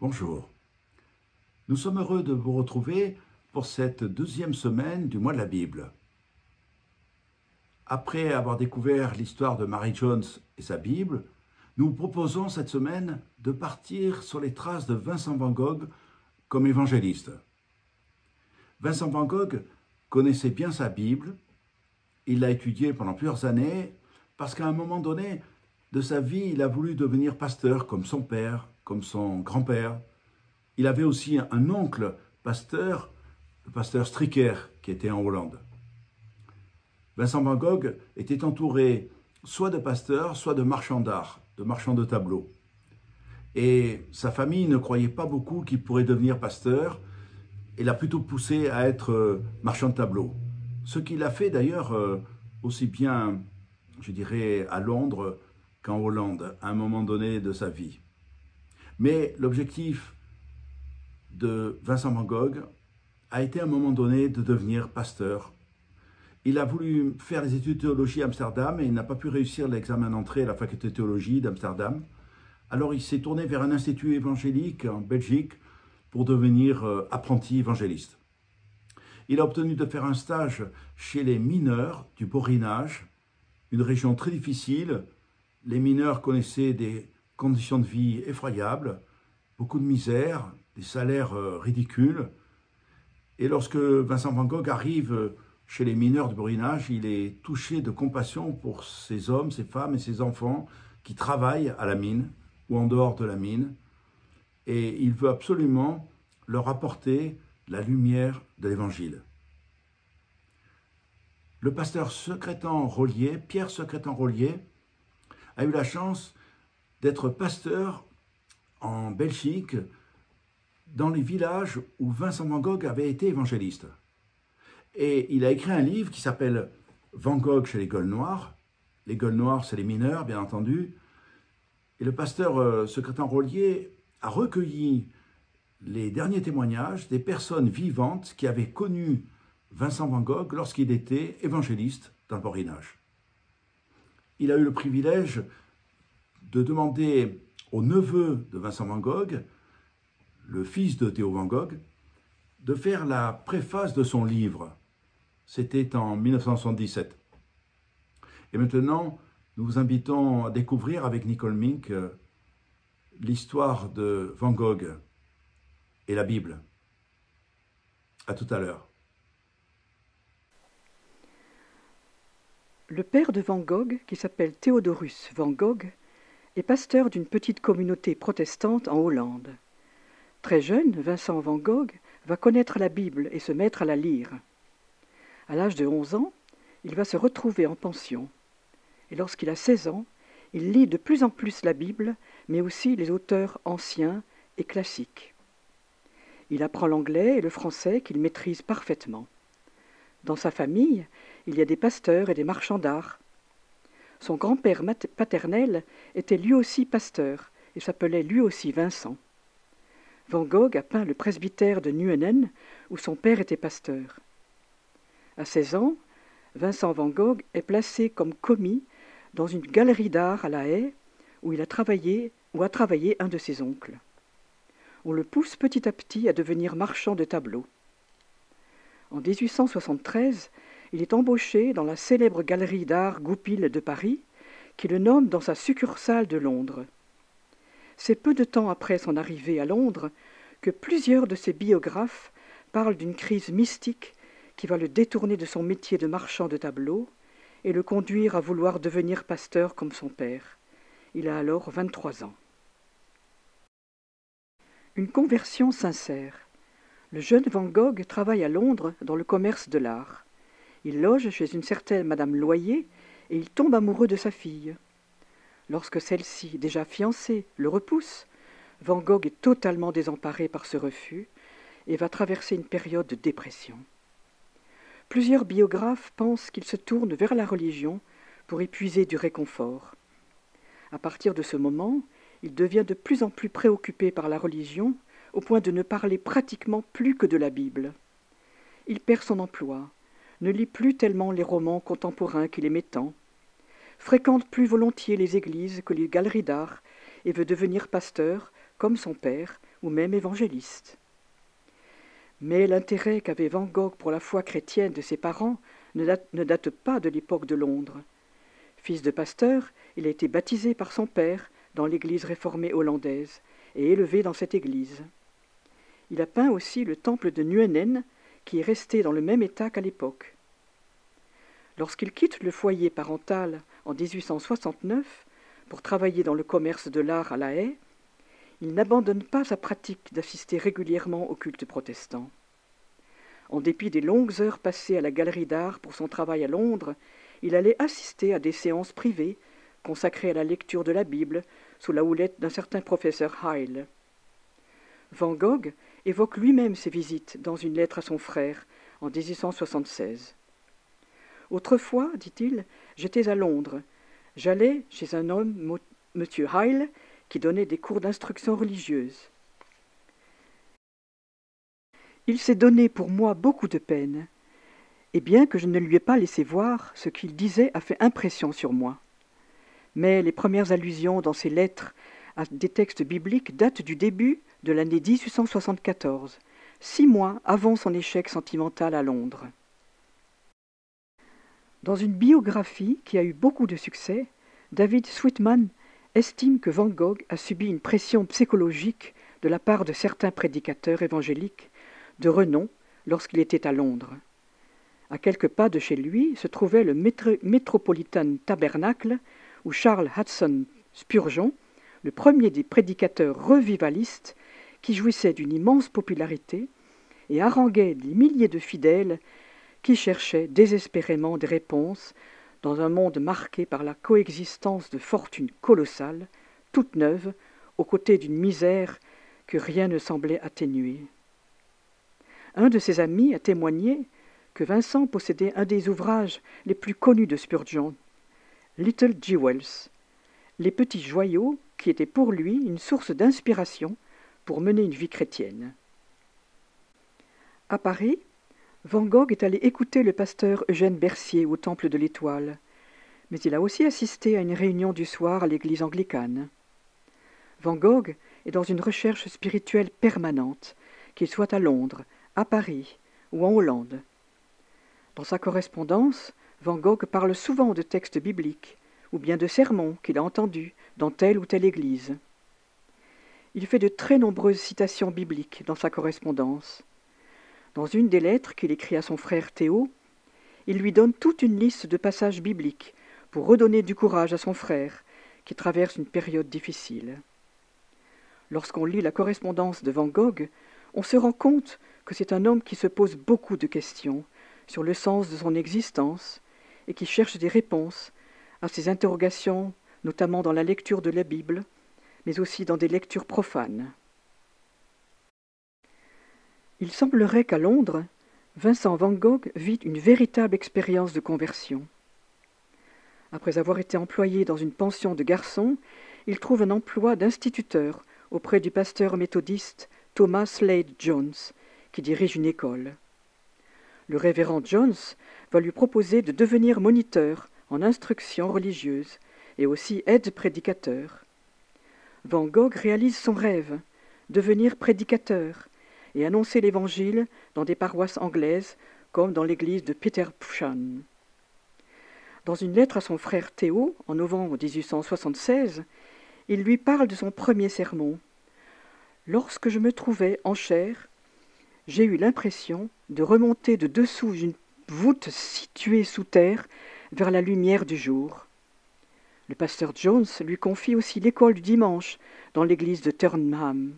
Bonjour, nous sommes heureux de vous retrouver pour cette deuxième semaine du mois de la Bible. Après avoir découvert l'histoire de Mary Jones et sa Bible, nous vous proposons cette semaine de partir sur les traces de Vincent van Gogh comme évangéliste. Vincent van Gogh connaissait bien sa Bible, il l'a étudiée pendant plusieurs années parce qu'à un moment donné de sa vie, il a voulu devenir pasteur comme son père, comme son grand-père. Il avait aussi un oncle pasteur, le pasteur Stricker, qui était en Hollande. Vincent van Gogh était entouré soit de pasteurs, soit de marchands d'art, de marchands de tableaux. Et sa famille ne croyait pas beaucoup qu'il pourrait devenir pasteur et l'a plutôt poussé à être marchand de tableaux. Ce qu'il a fait d'ailleurs aussi bien, je dirais, à Londres qu'en Hollande, à un moment donné de sa vie. Mais l'objectif de Vincent van Gogh a été à un moment donné de devenir pasteur. Il a voulu faire les études de théologie à Amsterdam et il n'a pas pu réussir l'examen d'entrée à la faculté de théologie d'Amsterdam. Alors il s'est tourné vers un institut évangélique en Belgique pour devenir apprenti évangéliste. Il a obtenu de faire un stage chez les mineurs du Borinage, une région très difficile. Les mineurs connaissaient des conditions de vie effroyables, beaucoup de misère, des salaires ridicules. Et lorsque Vincent van Gogh arrive chez les mineurs du Borinage, il est touché de compassion pour ces hommes, ces femmes et ces enfants qui travaillent à la mine ou en dehors de la mine. Et il veut absolument leur apporter la lumière de l'Évangile. Le pasteur Secrétan-Rollier, Pierre Secrétan-Rollier, a eu la chance d'être pasteur en Belgique, dans les villages où Vincent van Gogh avait été évangéliste. Et il a écrit un livre qui s'appelle Van Gogh chez les Gueules Noires. Les Gueules Noires, c'est les mineurs, bien entendu. Et le pasteur Secrétan-Rollier a recueilli les derniers témoignages des personnes vivantes qui avaient connu Vincent van Gogh lorsqu'il était évangéliste dans le Borinage. Il a eu le privilège de demander au neveu de Vincent van Gogh, le fils de Theo van Gogh, de faire la préface de son livre. C'était en 1977. Et maintenant, nous vous invitons à découvrir avec Nicole Mink l'histoire de Van Gogh et la Bible. À tout à l'heure. Le père de Van Gogh, qui s'appelle Theodorus Van Gogh, est pasteur d'une petite communauté protestante en Hollande. Très jeune, Vincent van Gogh va connaître la Bible et se mettre à la lire. À l'âge de 11 ans, il va se retrouver en pension. Et lorsqu'il a 16 ans, il lit de plus en plus la Bible, mais aussi les auteurs anciens et classiques. Il apprend l'anglais et le français qu'il maîtrise parfaitement. Dans sa famille, il y a des pasteurs et des marchands d'art. Son grand-père paternel était lui aussi pasteur et s'appelait lui aussi Vincent. Van Gogh a peint le presbytère de Nuenen, où son père était pasteur. À 16 ans, Vincent van Gogh est placé comme commis dans une galerie d'art à La Haye, où a travaillé un de ses oncles. On le pousse petit à petit à devenir marchand de tableaux. En 1873, il est embauché dans la célèbre galerie d'art Goupil de Paris, qui le nomme dans sa succursale de Londres. C'est peu de temps après son arrivée à Londres que plusieurs de ses biographes parlent d'une crise mystique qui va le détourner de son métier de marchand de tableaux et le conduire à vouloir devenir pasteur comme son père. Il a alors 23 ans. Une conversion sincère. Le jeune Van Gogh travaille à Londres dans le commerce de l'art. Il loge chez une certaine Madame Loyer et il tombe amoureux de sa fille. Lorsque celle-ci, déjà fiancée, le repousse, Van Gogh est totalement désemparé par ce refus et va traverser une période de dépression. Plusieurs biographes pensent qu'il se tourne vers la religion pour y puiser du réconfort. À partir de ce moment, il devient de plus en plus préoccupé par la religion, au point de ne parler pratiquement plus que de la Bible. Il perd son emploi, ne lit plus tellement les romans contemporains qu'il aimait tant, fréquente plus volontiers les églises que les galeries d'art et veut devenir pasteur, comme son père, ou même évangéliste. Mais l'intérêt qu'avait Van Gogh pour la foi chrétienne de ses parents ne date pas de l'époque de Londres. Fils de pasteur, il a été baptisé par son père dans l'église réformée hollandaise et élevé dans cette église. Il a peint aussi le temple de Nuenen, qui est resté dans le même état qu'à l'époque. Lorsqu'il quitte le foyer parental en 1869 pour travailler dans le commerce de l'art à La Haye, il n'abandonne pas sa pratique d'assister régulièrement au culte protestant. En dépit des longues heures passées à la galerie d'art pour son travail à Londres, il allait assister à des séances privées consacrées à la lecture de la Bible sous la houlette d'un certain professeur Hyle. Van Gogh évoque lui-même ces visites dans une lettre à son frère en 1876. « Autrefois, dit-il, j'étais à Londres. J'allais chez un homme, M. Hyle, qui donnait des cours d'instruction religieuse. Il s'est donné pour moi beaucoup de peine, et bien que je ne lui ai pas laissé voir, ce qu'il disait a fait impression sur moi. Mais les premières allusions dans ses lettres à des textes bibliques datent du début de l'année 1874, 6 mois avant son échec sentimental à Londres. Dans une biographie qui a eu beaucoup de succès, David Sweetman estime que Van Gogh a subi une pression psychologique de la part de certains prédicateurs évangéliques de renom lorsqu'il était à Londres. À quelques pas de chez lui se trouvait le Metropolitan Tabernacle où Charles Hudson Spurgeon, le premier des prédicateurs revivalistes, qui jouissait d'une immense popularité et haranguait des milliers de fidèles qui cherchaient désespérément des réponses dans un monde marqué par la coexistence de fortunes colossales, toutes neuves, aux côtés d'une misère que rien ne semblait atténuer. Un de ses amis a témoigné que Vincent possédait un des ouvrages les plus connus de Spurgeon, Little Jewels, les petits joyaux qui étaient pour lui une source d'inspiration pour mener une vie chrétienne. À Paris, Van Gogh est allé écouter le pasteur Eugène Bercier au Temple de l'Étoile, mais il a aussi assisté à une réunion du soir à l'église anglicane. Van Gogh est dans une recherche spirituelle permanente, qu'il soit à Londres, à Paris ou en Hollande. Dans sa correspondance, Van Gogh parle souvent de textes bibliques ou bien de sermons qu'il a entendus dans telle ou telle église. Il fait de très nombreuses citations bibliques dans sa correspondance. Dans une des lettres qu'il écrit à son frère Théo, il lui donne toute une liste de passages bibliques pour redonner du courage à son frère qui traverse une période difficile. Lorsqu'on lit la correspondance de Van Gogh, on se rend compte que c'est un homme qui se pose beaucoup de questions sur le sens de son existence et qui cherche des réponses à ces interrogations, notamment dans la lecture de la Bible, mais aussi dans des lectures profanes. Il semblerait qu'à Londres, Vincent Van Gogh vit une véritable expérience de conversion. Après avoir été employé dans une pension de garçons, il trouve un emploi d'instituteur auprès du pasteur méthodiste Thomas Slade Jones, qui dirige une école. Le révérend Jones va lui proposer de devenir moniteur en instruction religieuse et aussi aide-prédicateur. Van Gogh réalise son rêve, devenir prédicateur et annoncer l'Évangile dans des paroisses anglaises comme dans l'église de Peter Pshan. Dans une lettre à son frère Théo, en novembre 1876, il lui parle de son premier sermon. « Lorsque je me trouvais en chair, j'ai eu l'impression de remonter de dessous une voûte située sous terre vers la lumière du jour. » Le pasteur Jones lui confie aussi l'école du dimanche dans l'église de Turnham.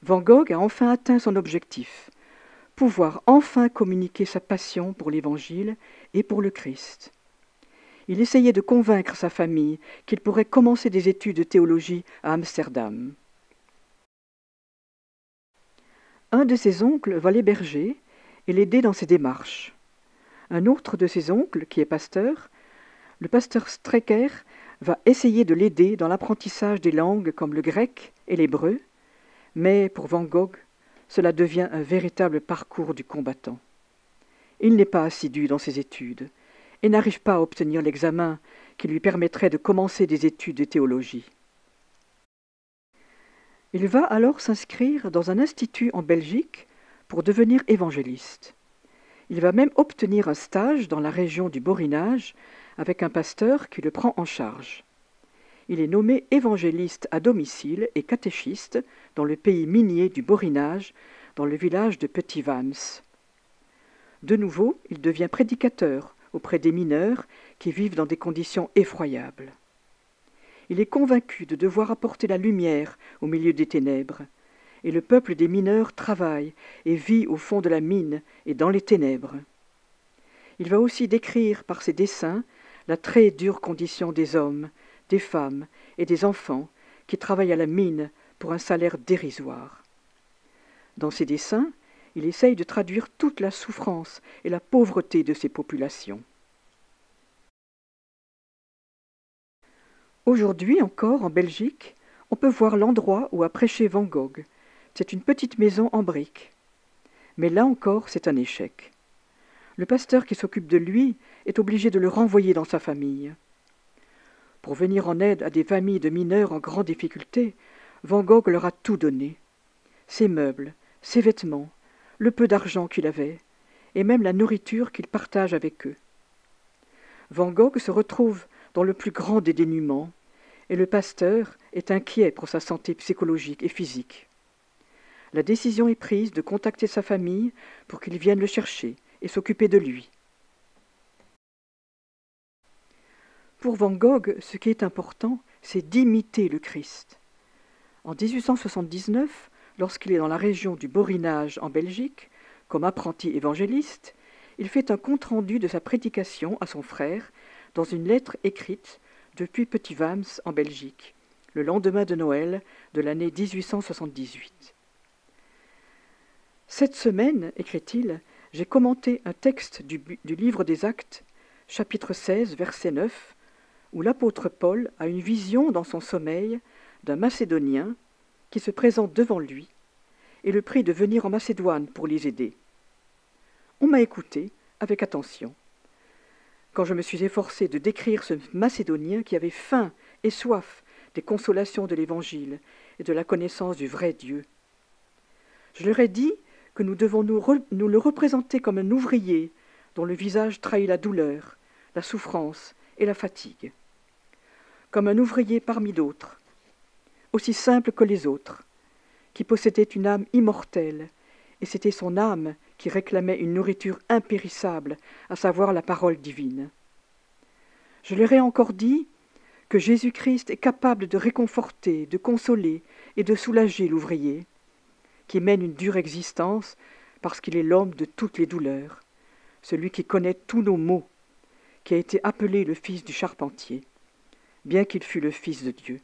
Van Gogh a enfin atteint son objectif, pouvoir enfin communiquer sa passion pour l'Évangile et pour le Christ. Il essayait de convaincre sa famille qu'il pourrait commencer des études de théologie à Amsterdam. Un de ses oncles va l'héberger et l'aider dans ses démarches. Un autre de ses oncles, qui est pasteur, le pasteur Strecker, va essayer de l'aider dans l'apprentissage des langues comme le grec et l'hébreu, mais pour Van Gogh, cela devient un véritable parcours du combattant. Il n'est pas assidu dans ses études et n'arrive pas à obtenir l'examen qui lui permettrait de commencer des études de théologie. Il va alors s'inscrire dans un institut en Belgique pour devenir évangéliste. Il va même obtenir un stage dans la région du Borinage avec un pasteur qui le prend en charge. Il est nommé évangéliste à domicile et catéchiste dans le pays minier du Borinage, dans le village de Petit-Vans. De nouveau, il devient prédicateur auprès des mineurs qui vivent dans des conditions effroyables. Il est convaincu de devoir apporter la lumière au milieu des ténèbres, et le peuple des mineurs travaille et vit au fond de la mine et dans les ténèbres. Il va aussi décrire par ses dessins la très dure condition des hommes, des femmes et des enfants qui travaillent à la mine pour un salaire dérisoire. Dans ses dessins, il essaye de traduire toute la souffrance et la pauvreté de ces populations. Aujourd'hui encore, en Belgique, on peut voir l'endroit où a prêché Van Gogh. C'est une petite maison en briques. Mais là encore, c'est un échec. Le pasteur qui s'occupe de lui est obligé de le renvoyer dans sa famille. Pour venir en aide à des familles de mineurs en grande difficulté, Van Gogh leur a tout donné. Ses meubles, ses vêtements, le peu d'argent qu'il avait, et même la nourriture qu'il partage avec eux. Van Gogh se retrouve dans le plus grand des dénûments, et le pasteur est inquiet pour sa santé psychologique et physique. La décision est prise de contacter sa famille pour qu'ils viennent le chercher et s'occuper de lui. Pour Van Gogh, ce qui est important, c'est d'imiter le Christ. En 1879, lorsqu'il est dans la région du Borinage en Belgique, comme apprenti évangéliste, il fait un compte-rendu de sa prédication à son frère dans une lettre écrite depuis Petit-Vans en Belgique, le lendemain de Noël de l'année 1878. Cette semaine, écrit-il, j'ai commenté un texte du livre des Actes, chapitre 16, verset 9, où l'apôtre Paul a une vision dans son sommeil d'un Macédonien qui se présente devant lui et le prie de venir en Macédoine pour les aider. On m'a écouté avec attention. Quand je me suis efforcé de décrire ce Macédonien qui avait faim et soif des consolations de l'Évangile et de la connaissance du vrai Dieu, je leur ai dit que nous devons nous le représenter comme un ouvrier dont le visage trahit la douleur, la souffrance et la fatigue. Comme un ouvrier parmi d'autres, aussi simple que les autres, qui possédait une âme immortelle, et c'était son âme qui réclamait une nourriture impérissable, à savoir la parole divine. Je leur ai encore dit que Jésus-Christ est capable de réconforter, de consoler et de soulager l'ouvrier, qui mène une dure existence parce qu'il est l'homme de toutes les douleurs, celui qui connaît tous nos maux, qui a été appelé le fils du charpentier, bien qu'il fût le fils de Dieu.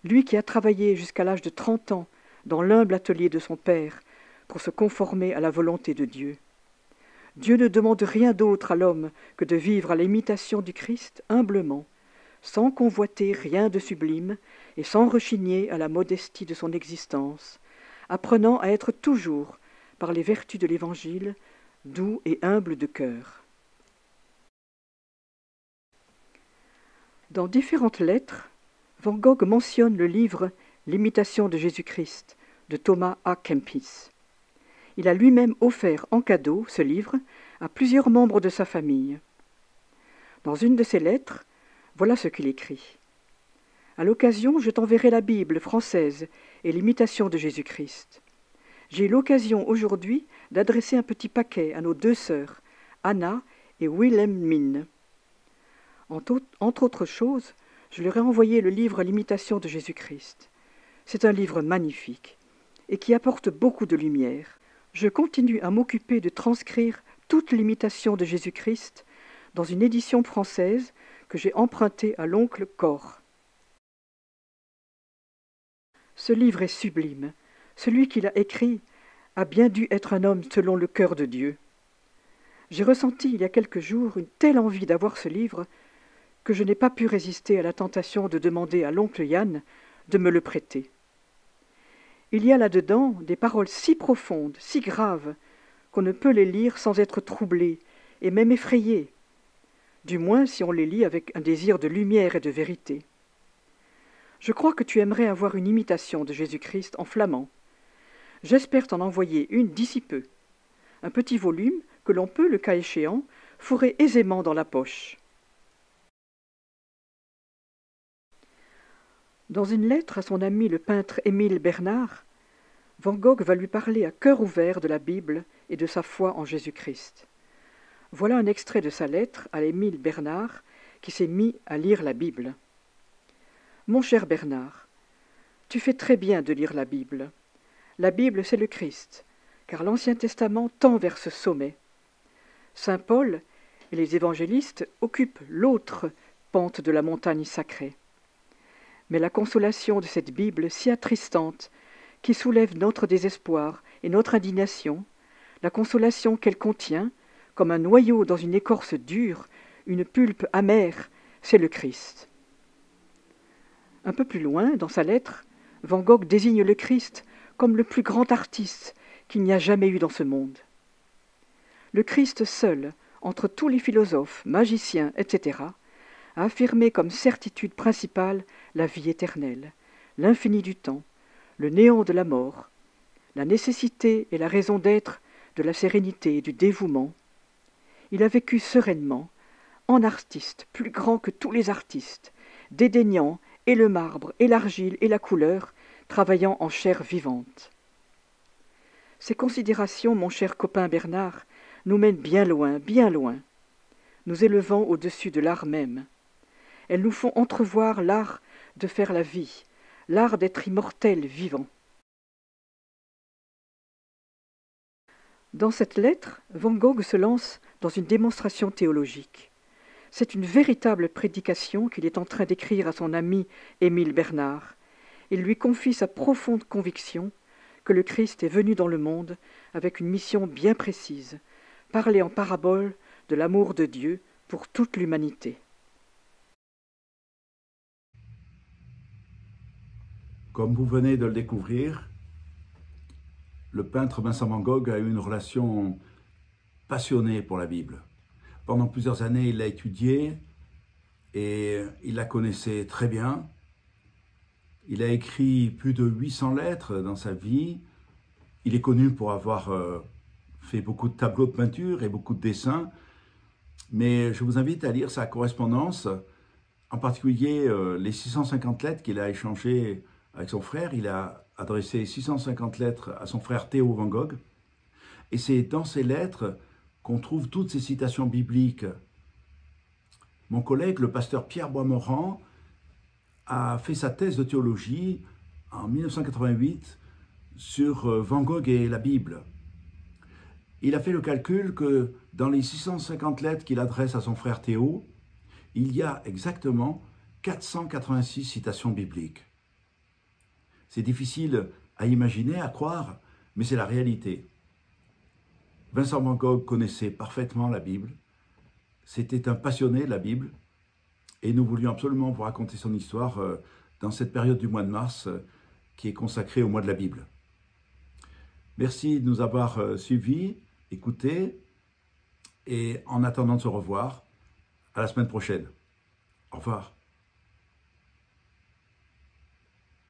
Lui qui a travaillé jusqu'à l'âge de 30 ans dans l'humble atelier de son père pour se conformer à la volonté de Dieu. Dieu ne demande rien d'autre à l'homme que de vivre à l'imitation du Christ humblement, sans convoiter rien de sublime et sans rechigner à la modestie de son existence, apprenant à être toujours, par les vertus de l'Évangile, doux et humble de cœur. Dans différentes lettres, Van Gogh mentionne le livre « L'imitation de Jésus-Christ » de Thomas à Kempis. Il a lui-même offert en cadeau ce livre à plusieurs membres de sa famille. Dans une de ses lettres, voilà ce qu'il écrit. « À l'occasion, je t'enverrai la Bible française et l'imitation de Jésus-Christ. J'ai eu l'occasion aujourd'hui d'adresser un petit paquet à nos 2 sœurs, Anna et Wilhelmine. Entre autres choses, je leur ai envoyé le livre « L'imitation de Jésus-Christ ». C'est un livre magnifique et qui apporte beaucoup de lumière. Je continue à m'occuper de transcrire toute l'imitation de Jésus-Christ dans une édition française que j'ai empruntée à l'oncle Cor. Ce livre est sublime. Celui qui l'a écrit a bien dû être un homme selon le cœur de Dieu. J'ai ressenti il y a quelques jours une telle envie d'avoir ce livre que je n'ai pas pu résister à la tentation de demander à l'oncle Yann de me le prêter. Il y a là-dedans des paroles si profondes, si graves, qu'on ne peut les lire sans être troublé et même effrayé, du moins si on les lit avec un désir de lumière et de vérité. Je crois que tu aimerais avoir une imitation de Jésus-Christ en flamand. J'espère t'en envoyer une d'ici peu. Un petit volume que l'on peut, le cas échéant, fourrer aisément dans la poche. Dans une lettre à son ami le peintre Émile Bernard, Van Gogh va lui parler à cœur ouvert de la Bible et de sa foi en Jésus-Christ. Voilà un extrait de sa lettre à Émile Bernard qui s'est mis à lire la Bible. Mon cher Bernard, tu fais très bien de lire la Bible. La Bible, c'est le Christ, car l'Ancien Testament tend vers ce sommet. Saint Paul et les évangélistes occupent l'autre pente de la montagne sacrée. Mais la consolation de cette Bible si attristante, qui soulève notre désespoir et notre indignation, la consolation qu'elle contient, comme un noyau dans une écorce dure, une pulpe amère, c'est le Christ. Un peu plus loin, dans sa lettre, Van Gogh désigne le Christ comme le plus grand artiste qu'il n'y a jamais eu dans ce monde. Le Christ seul, entre tous les philosophes, magiciens, etc., a affirmé comme certitude principale la vie éternelle, l'infini du temps, le néant de la mort, la nécessité et la raison d'être de la sérénité et du dévouement. Il a vécu sereinement, en artiste plus grand que tous les artistes, dédaignant et le marbre, et l'argile, et la couleur, travaillant en chair vivante. Ces considérations, mon cher copain Bernard, nous mènent bien loin, nous élevant au-dessus de l'art même. Elles nous font entrevoir l'art de faire la vie, l'art d'être immortel vivant. Dans cette lettre, Van Gogh se lance dans une démonstration théologique. C'est une véritable prédication qu'il est en train d'écrire à son ami Émile Bernard. Il lui confie sa profonde conviction que le Christ est venu dans le monde avec une mission bien précise, parler en parabole de l'amour de Dieu pour toute l'humanité. Comme vous venez de le découvrir, le peintre Vincent Van Gogh a eu une relation passionnée pour la Bible. Pendant plusieurs années, il l'a étudiée et il la connaissait très bien. Il a écrit plus de 800 lettres dans sa vie. Il est connu pour avoir fait beaucoup de tableaux de peinture et beaucoup de dessins. Mais je vous invite à lire sa correspondance, en particulier les 650 lettres qu'il a échangées avec son frère. Il a adressé 650 lettres à son frère Theo Van Gogh. Et c'est dans ces lettres qu'on trouve toutes ces citations bibliques. Mon collègue, le pasteur Pierre Boismorand, a fait sa thèse de théologie en 1988 sur Van Gogh et la Bible. Il a fait le calcul que dans les 650 lettres qu'il adresse à son frère Théo, il y a exactement 486 citations bibliques. C'est difficile à imaginer, à croire, mais c'est la réalité. Vincent Van Gogh connaissait parfaitement la Bible, c'était un passionné de la Bible, et nous voulions absolument vous raconter son histoire dans cette période du mois de mars qui est consacrée au mois de la Bible. Merci de nous avoir suivis, écoutés, et en attendant de se revoir, à la semaine prochaine. Au revoir.